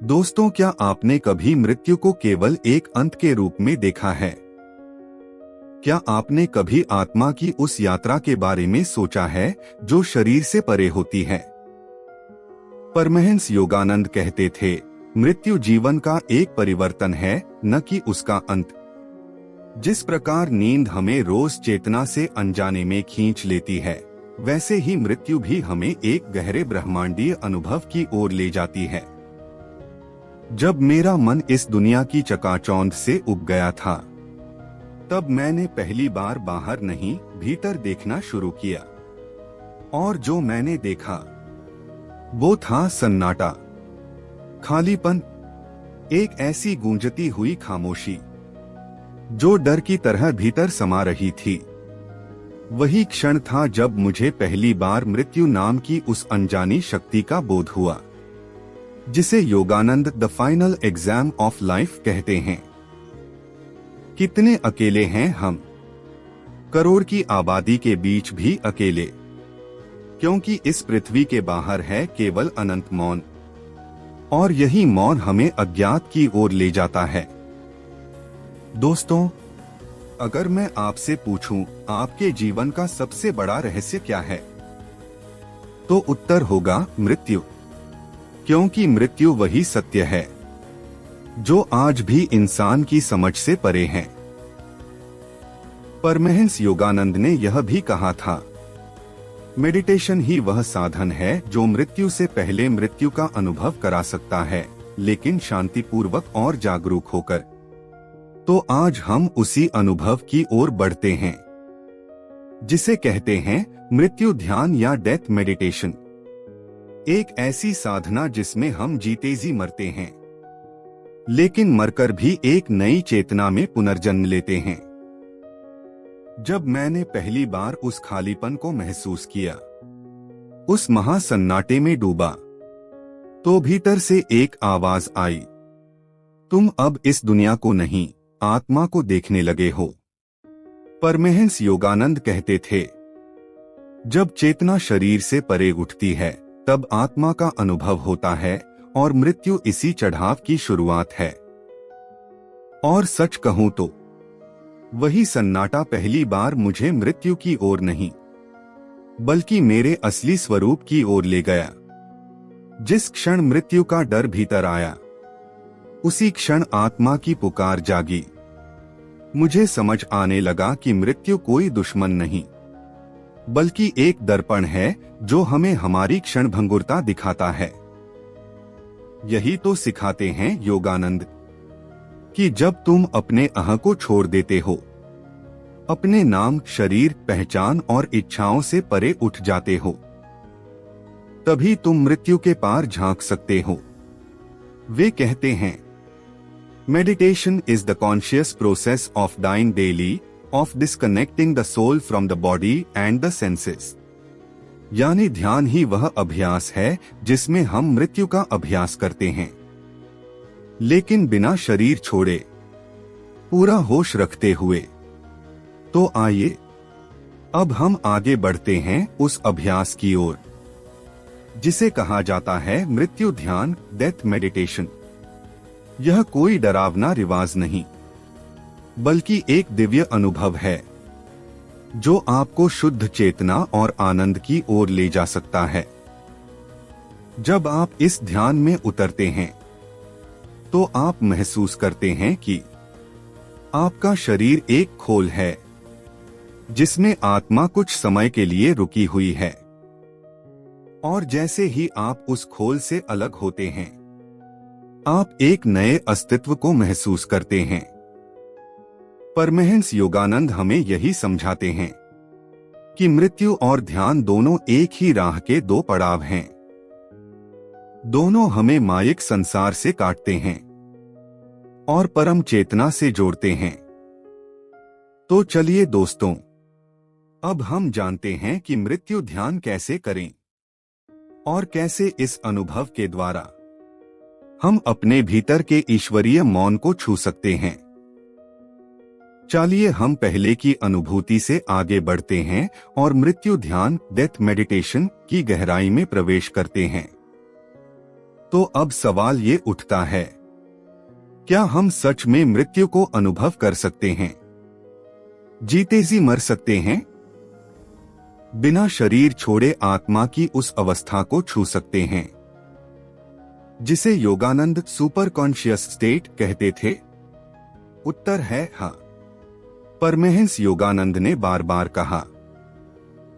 दोस्तों, क्या आपने कभी मृत्यु को केवल एक अंत के रूप में देखा है? क्या आपने कभी आत्मा की उस यात्रा के बारे में सोचा है जो शरीर से परे होती है? परमहंस योगानंद कहते थे, मृत्यु जीवन का एक परिवर्तन है, न कि उसका अंत। जिस प्रकार नींद हमें रोज चेतना से अनजाने में खींच लेती है, वैसे ही मृत्यु भी हमें एक गहरे ब्रह्मांडीय अनुभव की ओर ले जाती है। जब मेरा मन इस दुनिया की चकाचौंध से उब गया था, तब मैंने पहली बार बाहर नहीं, भीतर देखना शुरू किया। और जो मैंने देखा वो था सन्नाटा, खालीपन, एक ऐसी गूंजती हुई खामोशी जो डर की तरह भीतर समा रही थी। वही क्षण था जब मुझे पहली बार मृत्यु नाम की उस अनजानी शक्ति का बोध हुआ, जिसे Yogananda the final exam of life कहते हैं। कितने अकेले हैं हम, करोड़ की आबादी के बीच भी अकेले, क्योंकि इस पृथ्वी के बाहर है केवल अनंत मौन, और यही मौन हमें अज्ञात की ओर ले जाता है। दोस्तों, अगर मैं आपसे पूछूं आपके जीवन का सबसे बड़ा रहस्य क्या है, तो उत्तर होगा मृत्यु। क्योंकि मृत्यु वही सत्य है जो आज भी इंसान की समझ से परे है। परमहंस योगानंद ने यह भी कहा था, मेडिटेशन ही वह साधन है जो मृत्यु से पहले मृत्यु का अनुभव करा सकता है, लेकिन शांतिपूर्वक और जागरूक होकर। तो आज हम उसी अनुभव की ओर बढ़ते हैं, जिसे कहते हैं मृत्यु ध्यान या डेथ मेडिटेशन। एक ऐसी साधना जिसमें हम जीते जी मरते हैं, लेकिन मरकर भी एक नई चेतना में पुनर्जन्म लेते हैं। जब मैंने पहली बार उस खालीपन को महसूस किया, उस महासन्नाटे में डूबा, तो भीतर से एक आवाज आई, तुम अब इस दुनिया को नहीं, आत्मा को देखने लगे हो। परमहंस योगानंद कहते थे, जब चेतना शरीर से परे उठती है, तब आत्मा का अनुभव होता है, और मृत्यु इसी चढ़ाव की शुरुआत है। और सच कहूं तो वही सन्नाटा पहली बार मुझे मृत्यु की ओर नहीं, बल्कि मेरे असली स्वरूप की ओर ले गया। जिस क्षण मृत्यु का डर भीतर आया, उसी क्षण आत्मा की पुकार जागी। मुझे समझ आने लगा कि मृत्यु कोई दुश्मन नहीं, बल्कि एक दर्पण है जो हमें हमारी क्षणभंगुरता दिखाता है। यही तो सिखाते हैं योगानंद, कि जब तुम अपने अह को छोड़ देते हो, अपने नाम, शरीर, पहचान और इच्छाओं से परे उठ जाते हो, तभी तुम मृत्यु के पार झांक सकते हो। वे कहते हैं, meditation is the conscious process of dying daily, of disconnecting the soul from the body and the senses। यानी ध्यान ही वह अभ्यास है जिसमें हम मृत्यु का अभ्यास करते हैं, लेकिन बिना शरीर छोड़े, पूरा होश रखते हुए। तो आइए अब हम आगे बढ़ते हैं उस अभ्यास की ओर, जिसे कहा जाता है मृत्यु ध्यान, डेथ मेडिटेशन। यह कोई डरावना रिवाज नहीं, बल्कि एक दिव्य अनुभव है जो आपको शुद्ध चेतना और आनंद की ओर ले जा सकता है। जब आप इस ध्यान में उतरते हैं, तो आप महसूस करते हैं कि आपका शरीर एक खोल है जिसमें आत्मा कुछ समय के लिए रुकी हुई है। और जैसे ही आप उस खोल से अलग होते हैं, आप एक नए अस्तित्व को महसूस करते हैं। परमहंस योगानंद हमें यही समझाते हैं कि मृत्यु और ध्यान दोनों एक ही राह के दो पड़ाव हैं। दोनों हमें मायिक संसार से काटते हैं और परम चेतना से जोड़ते हैं। तो चलिए दोस्तों, अब हम जानते हैं कि मृत्यु ध्यान कैसे करें और कैसे इस अनुभव के द्वारा हम अपने भीतर के ईश्वरीय मौन को छू सकते हैं। चलिए हम पहले की अनुभूति से आगे बढ़ते हैं और मृत्यु ध्यान, डेथ मेडिटेशन की गहराई में प्रवेश करते हैं। तो अब सवाल ये उठता है, क्या हम सच में मृत्यु को अनुभव कर सकते हैं? जीते जी मर सकते हैं? बिना शरीर छोड़े आत्मा की उस अवस्था को छू सकते हैं जिसे योगानंद सुपर कॉन्शियस स्टेट कहते थे? उत्तर है हाँ। परमहंस योगानंद ने बार बार कहा,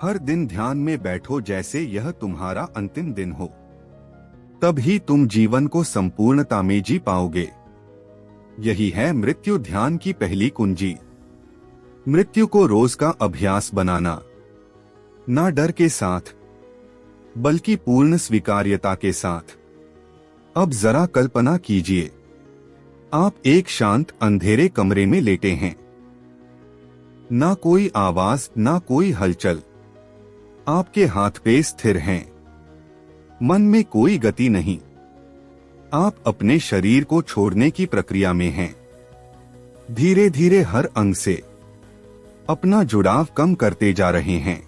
हर दिन ध्यान में बैठो जैसे यह तुम्हारा अंतिम दिन हो, तब ही तुम जीवन को संपूर्णता में जी पाओगे। यही है मृत्यु ध्यान की पहली कुंजी। मृत्यु को रोज का अभ्यास बनाना, ना डर के साथ बल्कि पूर्ण स्वीकार्यता के साथ। अब जरा कल्पना कीजिए, आप एक शांत अंधेरे कमरे में लेटे हैं। ना कोई आवाज, ना कोई हलचल। आपके हाथ पे स्थिर हैं। मन में कोई गति नहीं। आप अपने शरीर को छोड़ने की प्रक्रिया में हैं। धीरे धीरे हर अंग से अपना जुड़ाव कम करते जा रहे हैं।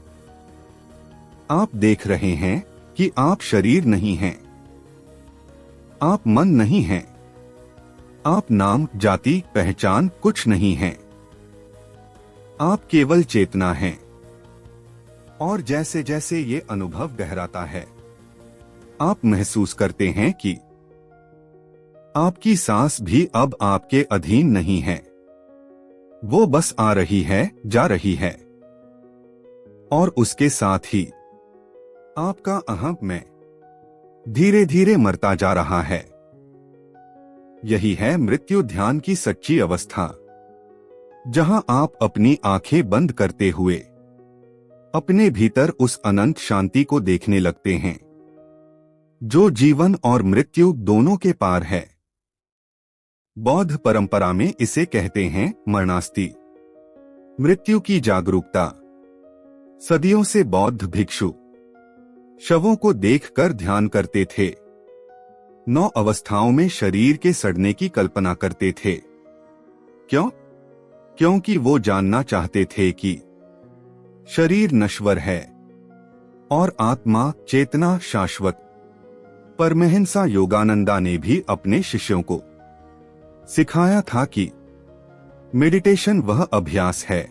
आप देख रहे हैं कि आप शरीर नहीं हैं। आप मन नहीं हैं। आप नाम, जाति, पहचान कुछ नहीं हैं। आप केवल चेतना हैं। और जैसे जैसे ये अनुभव गहराता है, आप महसूस करते हैं कि आपकी सांस भी अब आपके अधीन नहीं है। वो बस आ रही है, जा रही है। और उसके साथ ही आपका अहम मैं धीरे धीरे मरता जा रहा है। यही है मृत्यु ध्यान की सच्ची अवस्था, जहां आप अपनी आंखें बंद करते हुए अपने भीतर उस अनंत शांति को देखने लगते हैं जो जीवन और मृत्यु दोनों के पार है। बौद्ध परंपरा में इसे कहते हैं मरणास्ति, मृत्यु की जागरूकता। सदियों से बौद्ध भिक्षु शवों को देखकर ध्यान करते थे। 9 अवस्थाओं में शरीर के सड़ने की कल्पना करते थे। क्यों? क्योंकि वो जानना चाहते थे कि शरीर नश्वर है और आत्मा, चेतना शाश्वत। परमहंसा योगानंदा ने भी अपने शिष्यों को सिखाया था कि मेडिटेशन वह अभ्यास है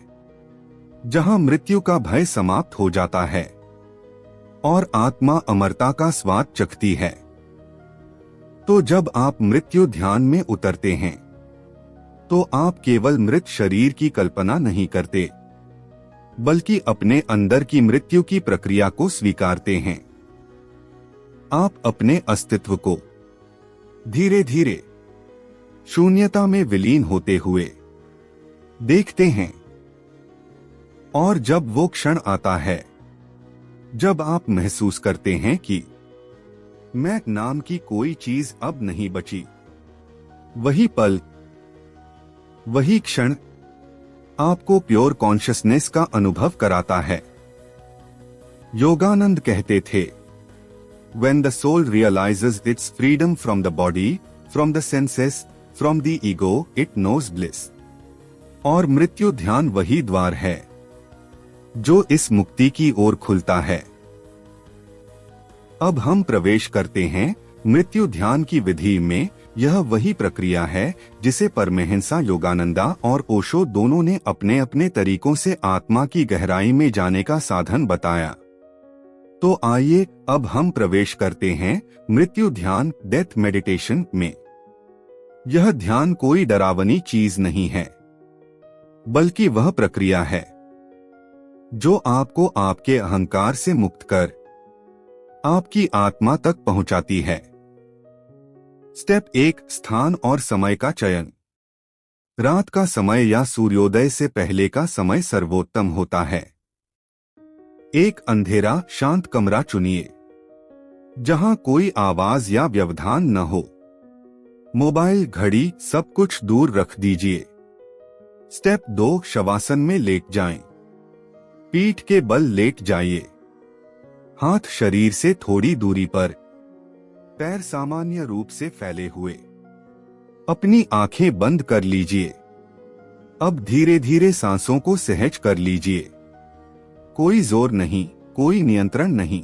जहां मृत्यु का भय समाप्त हो जाता है और आत्मा अमरता का स्वाद चखती है। तो जब आप मृत्यु ध्यान में उतरते हैं तो आप केवल मृत शरीर की कल्पना नहीं करते, बल्कि अपने अंदर की मृत्यु की प्रक्रिया को स्वीकारते हैं। आप अपने अस्तित्व को धीरे धीरे शून्यता में विलीन होते हुए देखते हैं। और जब वो क्षण आता है जब आप महसूस करते हैं कि मैं नाम की कोई चीज अब नहीं बची, वही पल, वही क्षण आपको प्योर कॉन्शियसनेस का अनुभव कराता है। योगानंद कहते थे, When the soul realizes its freedom from the body, from the senses, from the ego, it knows bliss. और मृत्यु ध्यान वही द्वार है जो इस मुक्ति की ओर खुलता है। अब हम प्रवेश करते हैं मृत्यु ध्यान की विधि में। यह वही प्रक्रिया है जिसे परमहंसा योगानंदा और ओशो दोनों ने अपने अपने तरीकों से आत्मा की गहराई में जाने का साधन बताया। तो आइए अब हम प्रवेश करते हैं मृत्यु ध्यान, डेथ मेडिटेशन में। यह ध्यान कोई डरावनी चीज नहीं है, बल्कि वह प्रक्रिया है जो आपको आपके अहंकार से मुक्त कर आपकी आत्मा तक पहुंचाती है। स्टेप 1, स्थान और समय का चयन। रात का समय या सूर्योदय से पहले का समय सर्वोत्तम होता है। एक अंधेरा, शांत कमरा चुनिए जहां कोई आवाज या व्यवधान न हो। मोबाइल, घड़ी, सब कुछ दूर रख दीजिए। स्टेप 2, शवासन में लेट जाएं। पीठ के बल लेट जाइए। हाथ शरीर से थोड़ी दूरी पर, पैर सामान्य रूप से फैले हुए। अपनी आंखें बंद कर लीजिए। अब धीरे धीरे सांसों को सहज कर लीजिए। कोई जोर नहीं, कोई नियंत्रण नहीं।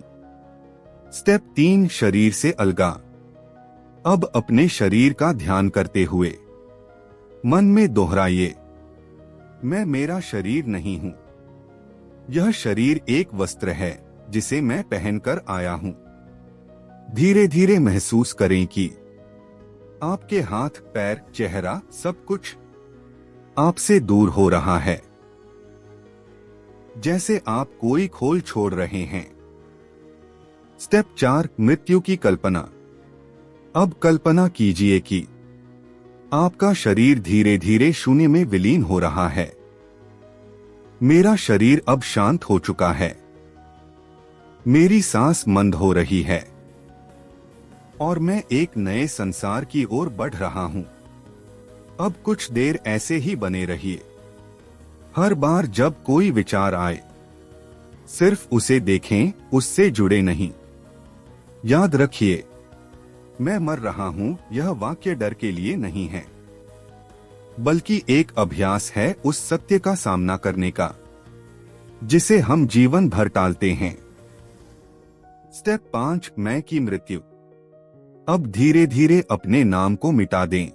स्टेप 3, शरीर से अलगा। अब अपने शरीर का ध्यान करते हुए मन में दोहराइए, मैं मेरा शरीर नहीं हूं। यह शरीर एक वस्त्र है जिसे मैं पहनकर आया हूं। धीरे धीरे महसूस करें कि आपके हाथ, पैर, चेहरा सब कुछ आपसे दूर हो रहा है, जैसे आप कोई खोल छोड़ रहे हैं। स्टेप 4, मृत्यु की कल्पना। अब कल्पना कीजिए कि आपका शरीर धीरे धीरे शून्य में विलीन हो रहा है। मेरा शरीर अब शांत हो चुका है, मेरी सांस मंद हो रही है और मैं एक नए संसार की ओर बढ़ रहा हूं। अब कुछ देर ऐसे ही बने रहिए। हर बार जब कोई विचार आए, सिर्फ उसे देखें, उससे जुड़े नहीं। याद रखिए, मैं मर रहा हूं, यह वाक्य डर के लिए नहीं है, बल्कि एक अभ्यास है उस सत्य का सामना करने का जिसे हम जीवन भर टालते हैं। स्टेप 5, मैं की मृत्यु। अब धीरे धीरे अपने नाम को मिटा दें।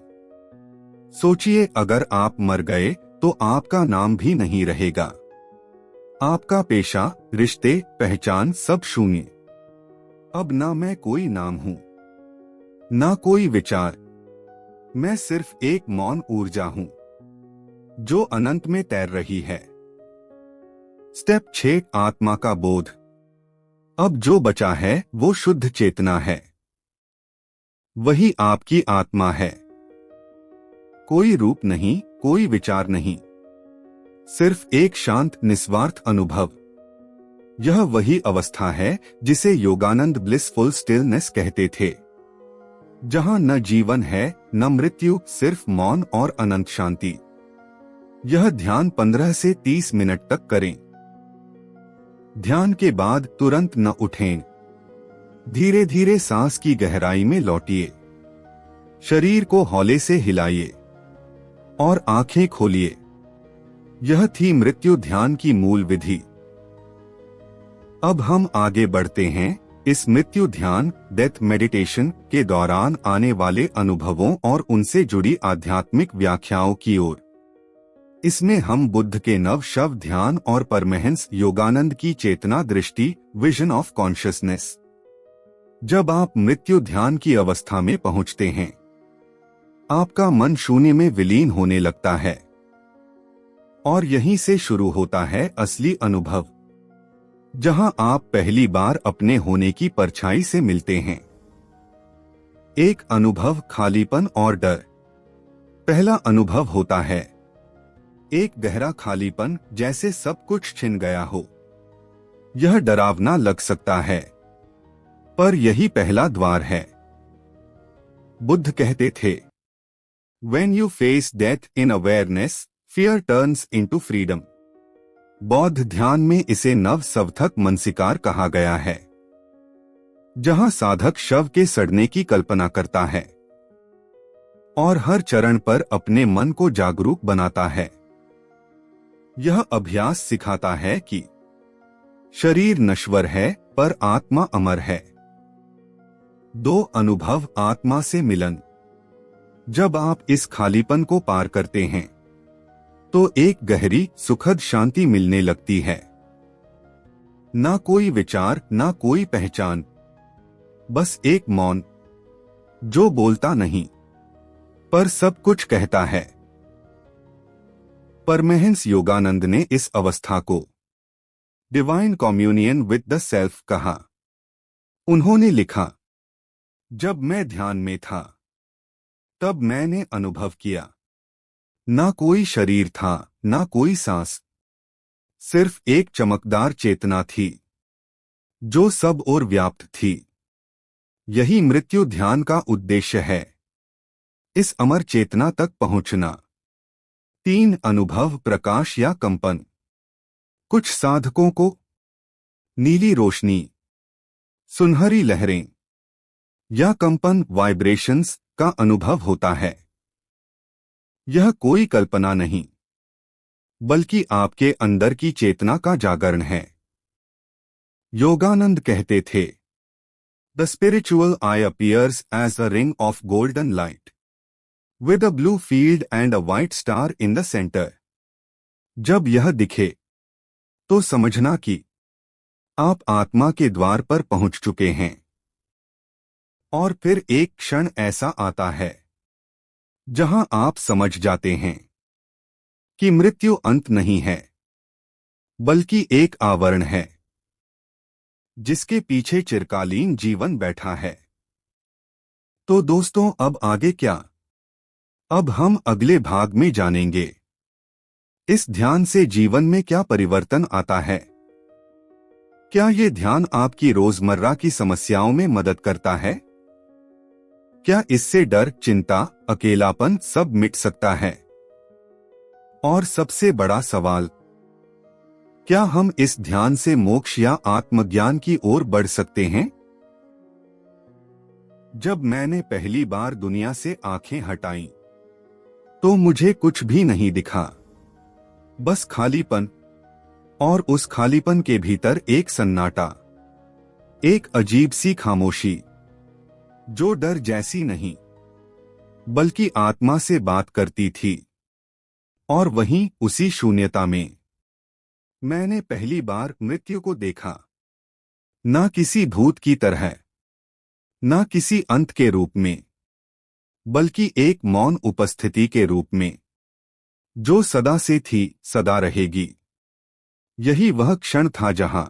सोचिए, अगर आप मर गए तो आपका नाम भी नहीं रहेगा। आपका पेशा, रिश्ते, पहचान सब शून्य। अब ना मैं कोई नाम हूं, ना कोई विचार। मैं सिर्फ एक मौन ऊर्जा हूं जो अनंत में तैर रही है। स्टेप 6, आत्मा का बोध। अब जो बचा है वो शुद्ध चेतना है। वही आपकी आत्मा है। कोई रूप नहीं, कोई विचार नहीं, सिर्फ एक शांत निस्वार्थ अनुभव। यह वही अवस्था है जिसे योगानंद ब्लिसफुल स्टिलनेस कहते थे, जहां न जीवन है न मृत्यु, सिर्फ मौन और अनंत शांति। यह ध्यान 15 से 30 मिनट तक करें। ध्यान के बाद तुरंत न उठें। धीरे धीरे सांस की गहराई में लौटिए। शरीर को हौले से हिलाइए और आंखें खोलिए। यह थी मृत्यु ध्यान की मूल विधि। अब हम आगे बढ़ते हैं इस मृत्यु ध्यान, डेथ मेडिटेशन के दौरान आने वाले अनुभवों और उनसे जुड़ी आध्यात्मिक व्याख्याओं की ओर। इसमें हम बुद्ध के नव शव ध्यान और परमहंस योगानंद की चेतना दृष्टि, विजन ऑफ कॉन्शियसनेस। जब आप मृत्यु ध्यान की अवस्था में पहुंचते हैं, आपका मन शून्य में विलीन होने लगता है और यहीं से शुरू होता है असली अनुभव, जहां आप पहली बार अपने होने की परछाई से मिलते हैं। एक अनुभव, खालीपन और डर। पहला अनुभव होता है एक गहरा खालीपन, जैसे सब कुछ छिन गया हो। यह डरावना लग सकता है, पर यही पहला द्वार है। बुद्ध कहते थे, When you face death in awareness, fear turns into freedom. बौद्ध ध्यान में इसे नव सवथक मनसिकार कहा गया है, जहां साधक शव के सड़ने की कल्पना करता है और हर चरण पर अपने मन को जागरूक बनाता है। यह अभ्यास सिखाता है कि शरीर नश्वर है पर आत्मा अमर है। 2 अनुभव, आत्मा से मिलन। जब आप इस खालीपन को पार करते हैं तो एक गहरी सुखद शांति मिलने लगती है। ना कोई विचार, ना कोई पहचान, बस एक मौन जो बोलता नहीं पर सब कुछ कहता है। परमहंस योगानंद ने इस अवस्था को divine communion with the self कहा। उन्होंने लिखा, जब मैं ध्यान में था तब मैंने अनुभव किया, ना कोई शरीर था, ना कोई सांस, सिर्फ एक चमकदार चेतना थी जो सब ओर व्याप्त थी। यही मृत्यु ध्यान का उद्देश्य है, इस अमर चेतना तक पहुंचना। 3 अनुभव, प्रकाश या कंपन। कुछ साधकों को नीली रोशनी, सुनहरी लहरें या कंपन, वाइब्रेशंस का अनुभव होता है। यह कोई कल्पना नहीं, बल्कि आपके अंदर की चेतना का जागरण है। योगानंद कहते थे, The spiritual eye appears as a ring of golden light, with a blue field and a white star in the center. जब यह दिखे तो समझना कि आप आत्मा के द्वार पर पहुंच चुके हैं। और फिर एक क्षण ऐसा आता है जहां आप समझ जाते हैं कि मृत्यु अंत नहीं है, बल्कि एक आवरण है जिसके पीछे चिरकालीन जीवन बैठा है। तो दोस्तों, अब आगे क्या? अब हम अगले भाग में जानेंगे इस ध्यान से जीवन में क्या परिवर्तन आता है। क्या ये ध्यान आपकी रोजमर्रा की समस्याओं में मदद करता है? क्या इससे डर, चिंता, अकेलापन सब मिट सकता है? और सबसे बड़ा सवाल, क्या हम इस ध्यान से मोक्ष या आत्मज्ञान की ओर बढ़ सकते हैं? जब मैंने पहली बार दुनिया से आंखें हटाईं, तो मुझे कुछ भी नहीं दिखा, बस खालीपन। और उस खालीपन के भीतर एक सन्नाटा, एक अजीब सी खामोशी, जो डर जैसी नहीं बल्कि आत्मा से बात करती थी। और वहीं उसी शून्यता में मैंने पहली बार मृत्यु को देखा, ना किसी भूत की तरह, ना किसी अंत के रूप में, बल्कि एक मौन उपस्थिति के रूप में, जो सदा से थी, सदा रहेगी। यही वह क्षण था जहां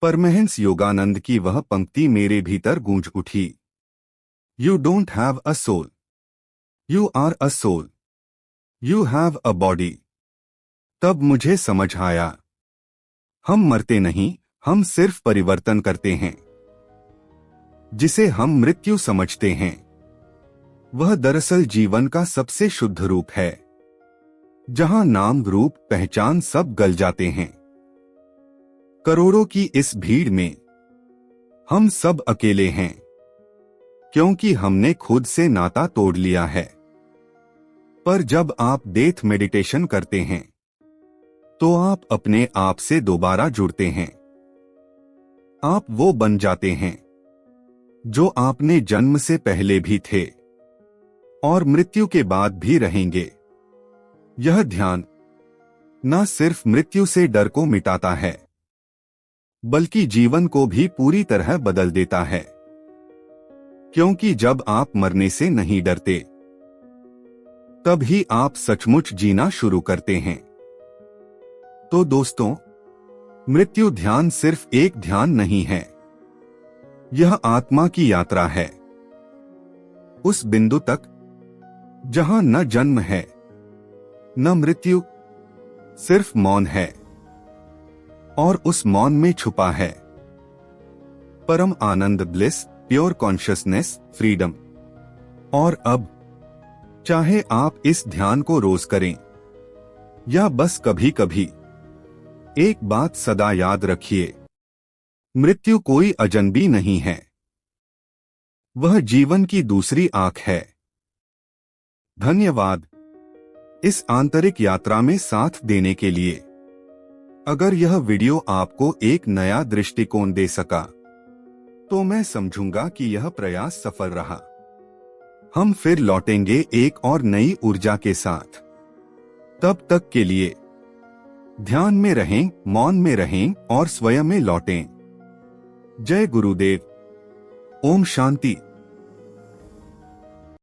परमहंस योगानंद की वह पंक्ति मेरे भीतर गूंज उठी, you don't have a soul, you are a soul, you have a body. तब मुझे समझ आया, हम मरते नहीं, हम सिर्फ परिवर्तन करते हैं। जिसे हम मृत्यु समझते हैं, वह दरअसल जीवन का सबसे शुद्ध रूप है, जहां नाम, रूप, पहचान सब गल जाते हैं। करोड़ों की इस भीड़ में हम सब अकेले हैं, क्योंकि हमने खुद से नाता तोड़ लिया है। पर जब आप डेथ मेडिटेशन करते हैं, तो आप अपने आप से दोबारा जुड़ते हैं। आप वो बन जाते हैं जो आपने जन्म से पहले भी थे और मृत्यु के बाद भी रहेंगे। यह ध्यान न सिर्फ मृत्यु से डर को मिटाता है, बल्कि जीवन को भी पूरी तरह बदल देता है। क्योंकि जब आप मरने से नहीं डरते, तब ही आप सचमुच जीना शुरू करते हैं। तो दोस्तों, मृत्यु ध्यान सिर्फ एक ध्यान नहीं है, यह आत्मा की यात्रा है, उस बिंदु तक जहां न जन्म है, न मृत्यु, सिर्फ मौन है। और उस मौन में छुपा है परम आनंद, ब्लिस, प्योर कॉन्शियसनेस, फ्रीडम। और अब चाहे आप इस ध्यान को रोज करें या बस कभी कभी, एक बात सदा याद रखिए, मृत्यु कोई अजनबी नहीं है, वह जीवन की दूसरी आंख है। धन्यवाद इस आंतरिक यात्रा में साथ देने के लिए। अगर यह वीडियो आपको एक नया दृष्टिकोण दे सका, तो मैं समझूंगा कि यह प्रयास सफल रहा। हम फिर लौटेंगे एक और नई ऊर्जा के साथ। तब तक के लिए ध्यान में रहें, मौन में रहें और स्वयं में लौटें। जय गुरुदेव। ओम शांति।